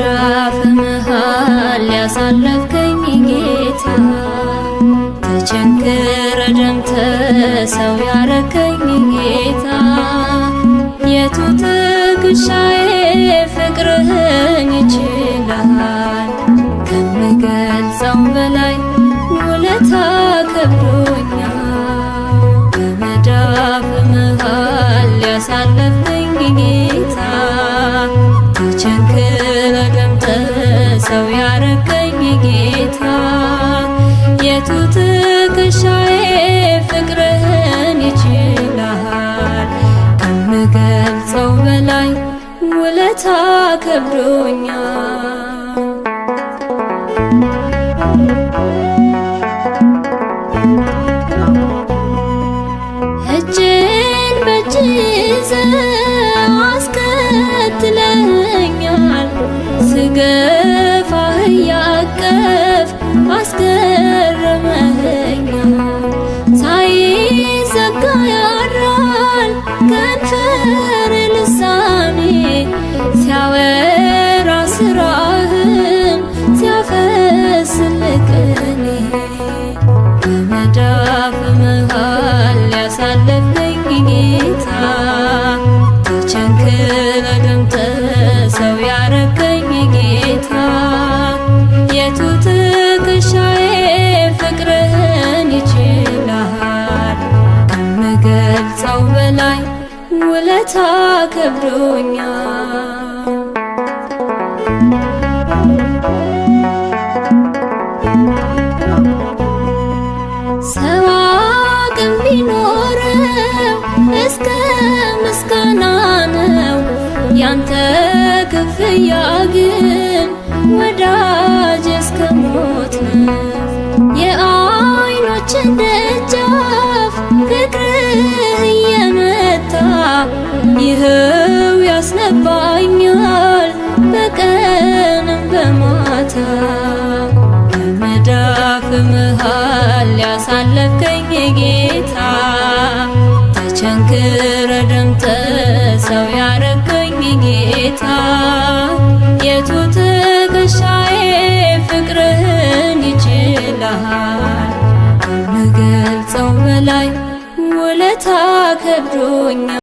በመዳፍ መሃል ያሳለፍከኝ ጌታ ተቸንክረ ደምተ ሰው ያረከኝ ጌታ የቱ ትከሻዬ ፍቅርህን ይችላል ከምገልጸው በላይ ውለታ ከብዶኛል በመዳፍ መሃል ያሳለፍከኝ ጌታ ተቸንክረ ደምተ ሰው ያረከኝ ጌታ የቱ ትከሻዬ ፍቅርህን ይችላል ከምገልጸው በላይ ውለታ ከብዶኛል እጄን በእጅ ይዘህ አስከትለኸኛል ስገፋህ እያቀፍክ አስገርመኸኛል ሳይዘጋ ያድራል ከንፈር ልሳኔ ሲያወራ ስራህን ሲያፈስልህ ቅኔ በመዳፍ መሃል ያሳለፍከኝ ጌታ ተቸንክረ ደምተ ሰው ያረከኝ ጌታ የቱ ትከሻዬ ፍቅርህን ይችላል ከምገልጸው በላይ ውለታ ከብዶኛል ሰው አቅም ቢኖረው እስከ ምስጋና ነው ያንተ ክፍያ ግን ወዳጅ እስከ ሞት ነው የዓይኖችን ደጃፍ ፍቅርህ እየመታ ይኸው ያስነባኛል በቀንም በማታ በመዳፍ መሃል ያሳለፍከኝ ጌታ ተቸንክረ ደምተ ሰው ያረከኝ ጌታ የቱ ትከሻዬ ፍቅርህን ይችላል ከምገልጸው በላይ ውለታ ከብዶኛል